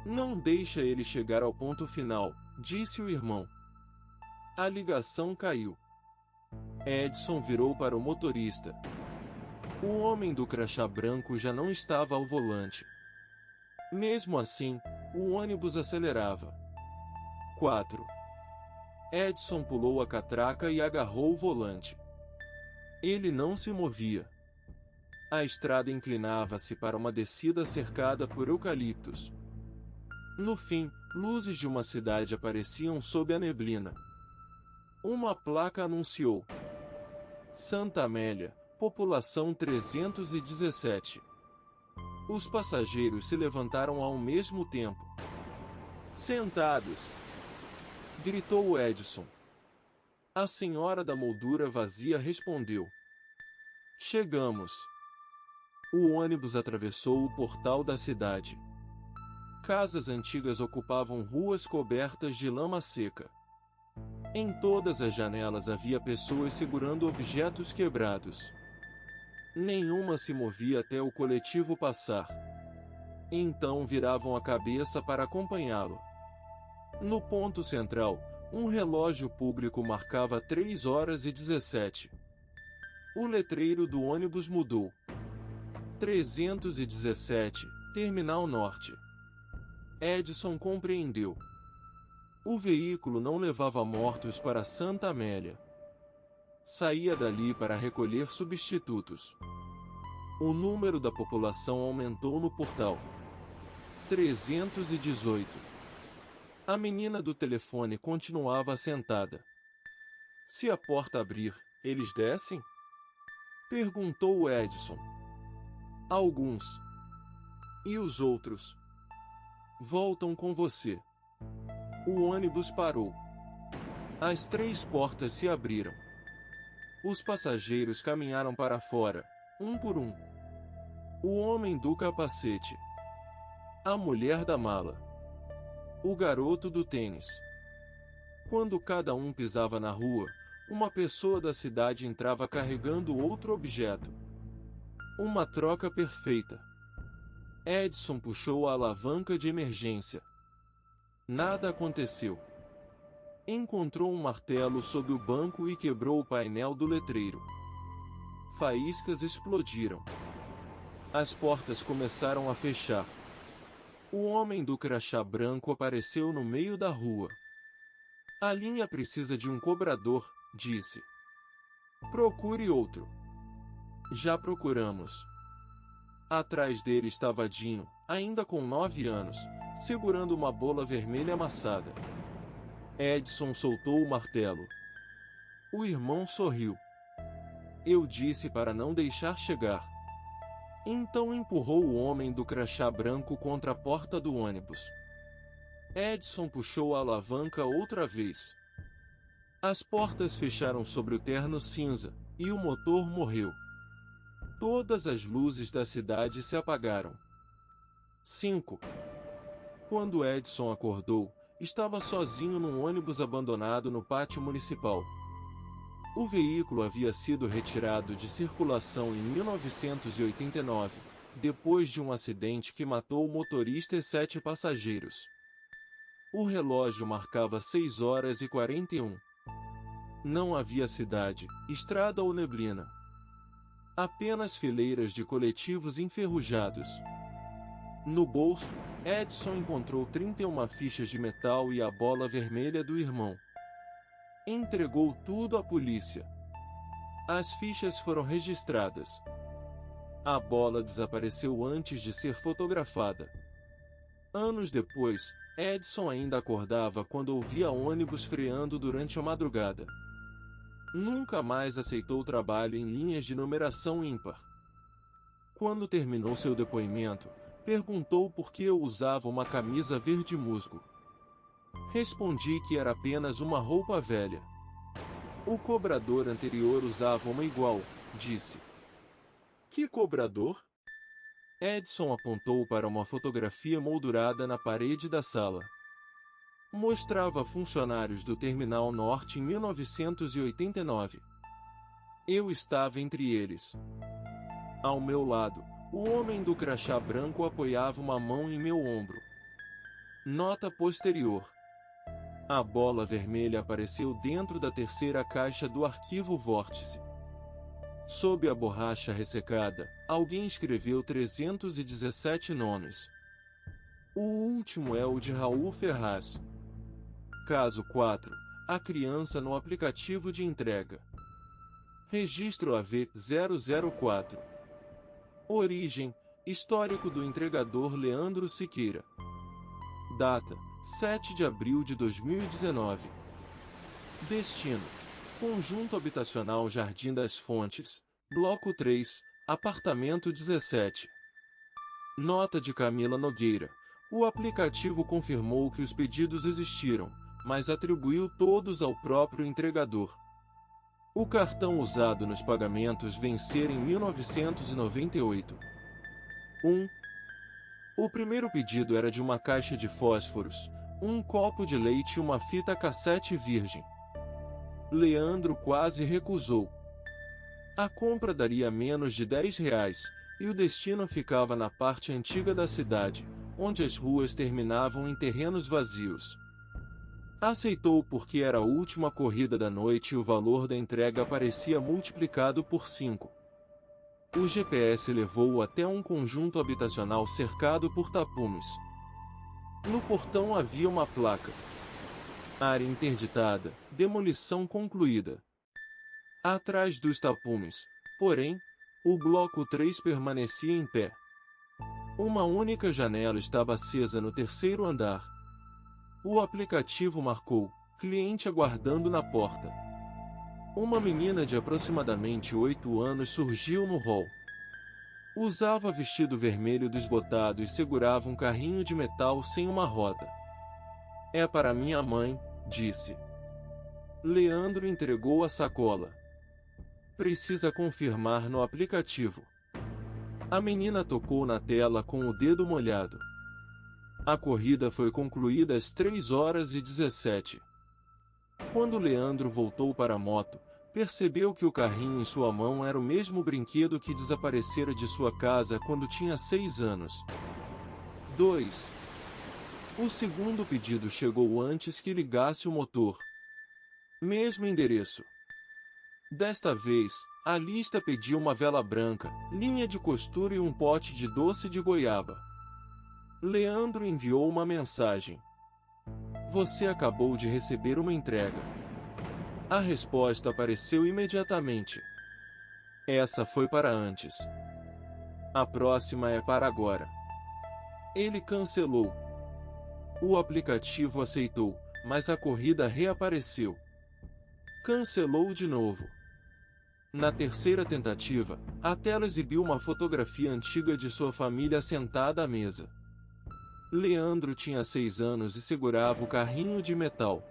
Não deixa ele chegar ao ponto final, disse o irmão. A ligação caiu. Edson virou para o motorista. O homem do crachá branco já não estava ao volante. Mesmo assim, o ônibus acelerava. 4. Edson pulou a catraca e agarrou o volante. Ele não se movia. A estrada inclinava-se para uma descida cercada por eucaliptos. No fim, luzes de uma cidade apareciam sob a neblina. Uma placa anunciou: Santa Amélia, população 317. Os passageiros se levantaram ao mesmo tempo. Sentados! Gritou Edson. A senhora da moldura vazia respondeu. Chegamos. O ônibus atravessou o portal da cidade. Casas antigas ocupavam ruas cobertas de lama seca. Em todas as janelas havia pessoas segurando objetos quebrados. Nenhuma se movia até o coletivo passar. Então viravam a cabeça para acompanhá-lo. No ponto central, um relógio público marcava 3h17. O letreiro do ônibus mudou. 317, Terminal Norte. Edson compreendeu. O veículo não levava mortos para Santa Amélia. Saía dali para recolher substitutos. O número da população aumentou no portal. 318. A menina do telefone continuava sentada. Se a porta abrir, eles descem? Perguntou Edson. Alguns. E os outros? Voltam com você. O ônibus parou. As 3 portas se abriram. Os passageiros caminharam para fora, um por um. O homem do capacete. A mulher da mala. O garoto do tênis. Quando cada um pisava na rua, uma pessoa da cidade entrava carregando outro objeto. Uma troca perfeita. Edson puxou a alavanca de emergência. Nada aconteceu. Encontrou um martelo sob o banco e quebrou o painel do letreiro. Faíscas explodiram. As portas começaram a fechar. O homem do crachá branco apareceu no meio da rua. A linha precisa de um cobrador, disse. Procure outro. Já procuramos. Atrás dele estava Dinho, ainda com 9 anos, segurando uma bola vermelha amassada. Edson soltou o martelo. O irmão sorriu. Eu disse para não deixar chegar. Então empurrou o homem do crachá branco contra a porta do ônibus. Edson puxou a alavanca outra vez. As portas fecharam sobre o terno cinza, e o motor morreu. Todas as luzes da cidade se apagaram. 5. Quando Edson acordou, estava sozinho num ônibus abandonado no pátio municipal. O veículo havia sido retirado de circulação em 1989, depois de um acidente que matou o motorista e 7 passageiros. O relógio marcava 6h41. Não havia cidade, estrada ou neblina. Apenas fileiras de coletivos enferrujados. No bolso, Edson encontrou 31 fichas de metal e a bola vermelha do irmão. Entregou tudo à polícia. As fichas foram registradas. A bola desapareceu antes de ser fotografada. Anos depois, Edson ainda acordava quando ouvia ônibus freando durante a madrugada. Nunca mais aceitou trabalho em linhas de numeração ímpar. Quando terminou seu depoimento, perguntou por que eu usava uma camisa verde musgo. Respondi que era apenas uma roupa velha. O cobrador anterior usava uma igual, disse. Que cobrador? Edson apontou para uma fotografia moldurada na parede da sala. Mostrava funcionários do Terminal Norte em 1989. Eu estava entre eles. Ao meu lado, o homem do crachá branco apoiava uma mão em meu ombro. Nota posterior. A bola vermelha apareceu dentro da terceira caixa do arquivo Vórtice. Sob a borracha ressecada, alguém escreveu 317 nomes. O último é o de Raul Ferraz. Caso 4. A criança no aplicativo de entrega. Registro AV004. Origem: histórico do entregador Leandro Siqueira. Data: 7 de abril de 2019. Destino: Conjunto Habitacional Jardim das Fontes, Bloco 3, Apartamento 17. Nota de Camila Nogueira: o aplicativo confirmou que os pedidos existiram, mas atribuiu todos ao próprio entregador. O cartão usado nos pagamentos vencer em 1998. 1. O primeiro pedido era de uma caixa de fósforos, um copo de leite e uma fita cassete virgem. Leandro quase recusou. A compra daria menos de R$ 10, e o destino ficava na parte antiga da cidade, onde as ruas terminavam em terrenos vazios. Aceitou porque era a última corrida da noite e o valor da entrega parecia multiplicado por 5. O GPS levou-o até um conjunto habitacional cercado por tapumes. No portão havia uma placa. Área interditada, demolição concluída. Atrás dos tapumes, porém, o bloco 3 permanecia em pé. Uma única janela estava acesa no terceiro andar. O aplicativo marcou cliente aguardando na porta. Uma menina de aproximadamente 8 anos surgiu no hall. Usava vestido vermelho desbotado e segurava um carrinho de metal sem uma roda. É para minha mãe, disse. Leandro entregou a sacola. Precisa confirmar no aplicativo. A menina tocou na tela com o dedo molhado. A corrida foi concluída às 3h17. Quando Leandro voltou para a moto, percebeu que o carrinho em sua mão era o mesmo brinquedo que desaparecera de sua casa quando tinha 6 anos. 2. O segundo pedido chegou antes que ligasse o motor. Mesmo endereço. Desta vez, a lista pediu uma vela branca, linha de costura e um pote de doce de goiaba. Leandro enviou uma mensagem. Você acabou de receber uma entrega. A resposta apareceu imediatamente. Essa foi para antes. A próxima é para agora. Ele cancelou. O aplicativo aceitou, mas a corrida reapareceu. Cancelou de novo. Na terceira tentativa, a tela exibiu uma fotografia antiga de sua família sentada à mesa. Leandro tinha 6 anos e segurava o carrinho de metal.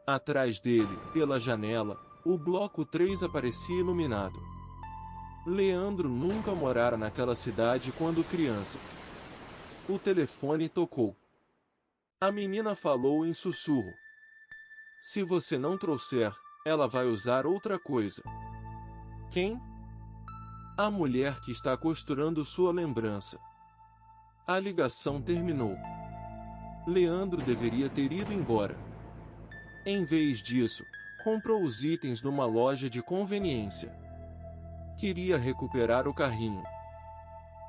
Atrás dele, pela janela, o bloco 3 aparecia iluminado. Leandro nunca morara naquela cidade quando criança. O telefone tocou. A menina falou em sussurro. Se você não trouxer, ela vai usar outra coisa. Quem? A mulher que está costurando sua lembrança. A ligação terminou. Leandro deveria ter ido embora. Em vez disso, comprou os itens numa loja de conveniência. Queria recuperar o carrinho.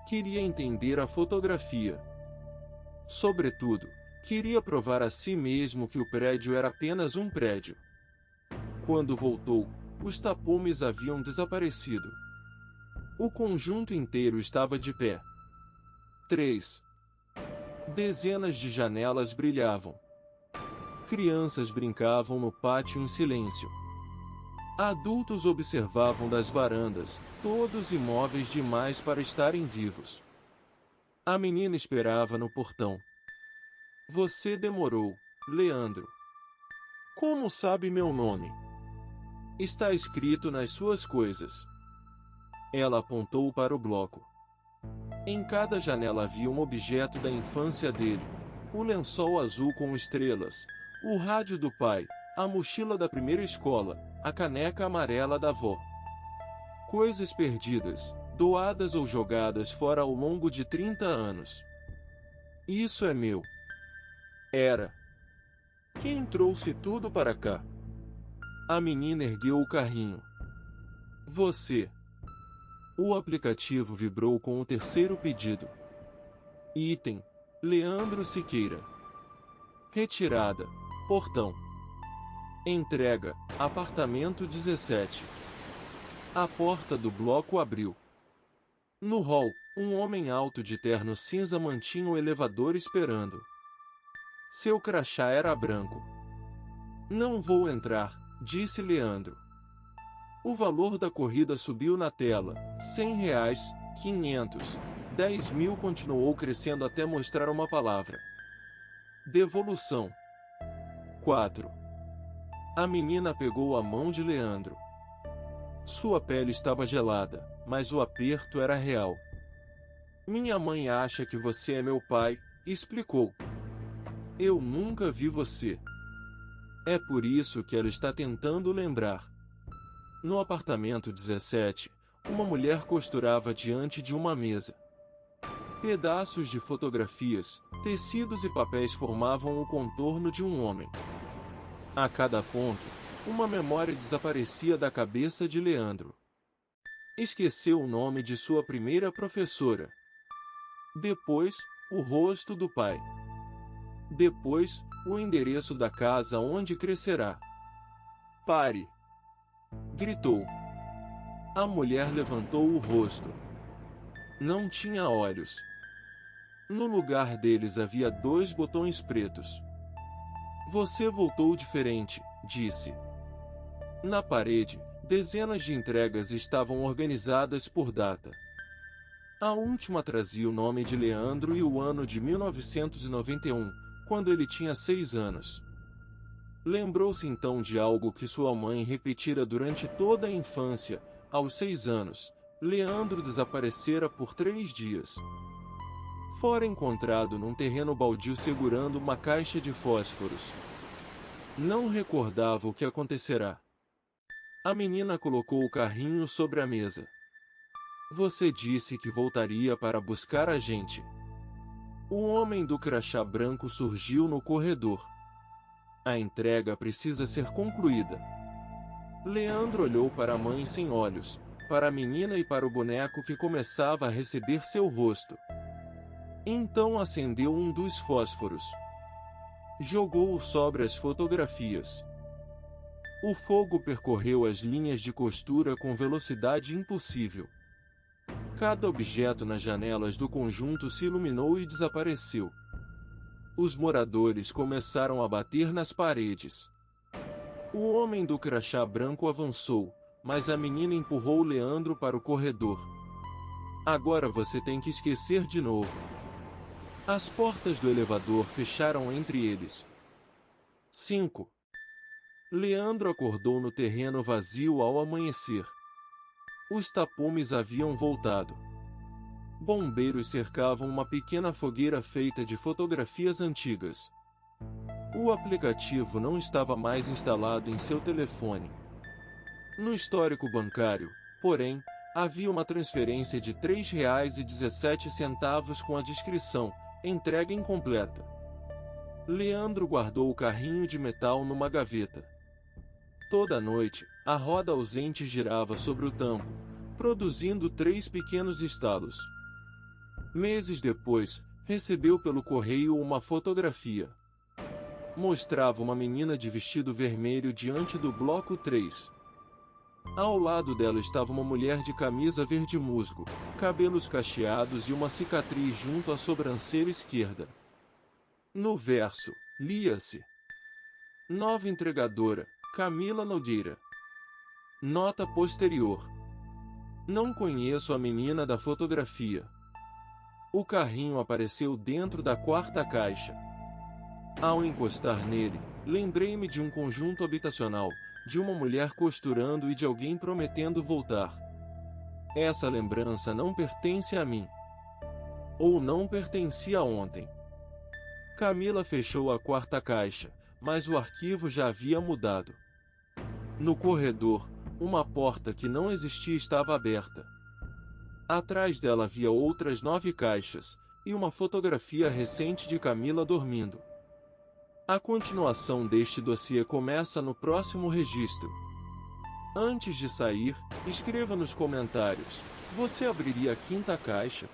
Queria entender a fotografia. Sobretudo, queria provar a si mesmo que o prédio era apenas um prédio. Quando voltou, os tapumes haviam desaparecido. O conjunto inteiro estava de pé. 3. Dezenas de janelas brilhavam. Crianças brincavam no pátio em silêncio. Adultos observavam das varandas, todos imóveis demais para estarem vivos. A menina esperava no portão. Você demorou, Leandro. Como sabe meu nome? Está escrito nas suas coisas. Ela apontou para o bloco. Em cada janela havia um objeto da infância dele: o lençol azul com estrelas, o rádio do pai, a mochila da primeira escola, a caneca amarela da avó. Coisas perdidas, doadas ou jogadas fora ao longo de 30 anos. Isso é meu. Era. Quem trouxe tudo para cá? A menina ergueu o carrinho. Você. O aplicativo vibrou com o terceiro pedido. Item: Leandro Siqueira. Retirada: portão. Entrega: apartamento 17. A porta do bloco abriu. No hall, um homem alto de terno cinza mantinha o elevador esperando. Seu crachá era branco. Não vou entrar, disse Leandro. O valor da corrida subiu na tela: R$100, 500, 10.000 continuou crescendo até mostrar uma palavra. Devolução. 4. A menina pegou a mão de Leandro. Sua pele estava gelada, mas o aperto era real. Minha mãe acha que você é meu pai, explicou. Eu nunca vi você. É por isso que ela está tentando lembrar. No apartamento 17, uma mulher costurava diante de uma mesa. Pedaços de fotografias, tecidos e papéis formavam o contorno de um homem. A cada ponto, uma memória desaparecia da cabeça de Leandro. Esqueceu o nome de sua primeira professora. Depois, o rosto do pai. Depois, o endereço da casa onde crescerá. Pare! Gritou. A mulher levantou o rosto. Não tinha olhos. No lugar deles havia 2 botões pretos. Você voltou diferente, disse. Na parede, dezenas de entregas estavam organizadas por data. A última trazia o nome de Leandro e o ano de 1991, quando ele tinha 6 anos. Lembrou-se então de algo que sua mãe repetira durante toda a infância. Aos 6 anos, Leandro desaparecera por 3 dias. Fora encontrado num terreno baldio segurando uma caixa de fósforos. Não recordava o que acontecerá. A menina colocou o carrinho sobre a mesa. Você disse que voltaria para buscar a gente. O homem do crachá branco surgiu no corredor. A entrega precisa ser concluída. Leandro olhou para a mãe sem olhos, para a menina e para o boneco que começava a receber seu rosto. Então acendeu um dos fósforos. Jogou-o sobre as fotografias. O fogo percorreu as linhas de costura com velocidade impossível. Cada objeto nas janelas do conjunto se iluminou e desapareceu. Os moradores começaram a bater nas paredes. O homem do crachá branco avançou, mas a menina empurrou Leandro para o corredor. Agora você tem que esquecer de novo. As portas do elevador fecharam entre eles. 5. Leandro acordou no terreno vazio ao amanhecer. Os tapumes haviam voltado. Bombeiros cercavam uma pequena fogueira feita de fotografias antigas. O aplicativo não estava mais instalado em seu telefone. No histórico bancário, porém, havia uma transferência de R$ 3,17 com a descrição: entrega incompleta. Leandro guardou o carrinho de metal numa gaveta. Toda noite, a roda ausente girava sobre o tampo, produzindo 3 pequenos estalos. Meses depois, recebeu pelo correio uma fotografia. Mostrava uma menina de vestido vermelho diante do bloco 3. Ao lado dela estava uma mulher de camisa verde musgo, cabelos cacheados e uma cicatriz junto à sobrancelha esquerda. No verso, lia-se: nova entregadora, Camila Nogueira. Nota posterior: não conheço a menina da fotografia. O carrinho apareceu dentro da 4ª caixa. Ao encostar nele, lembrei-me de um conjunto habitacional, de uma mulher costurando e de alguém prometendo voltar. Essa lembrança não pertence a mim. Ou não pertencia ontem. Camila fechou a 4ª caixa, mas o arquivo já havia mudado. No corredor, uma porta que não existia estava aberta. Atrás dela havia outras 9 caixas, e uma fotografia recente de Camila dormindo. A continuação deste dossiê começa no próximo registro. Antes de sair, escreva nos comentários: você abriria a 5ª caixa?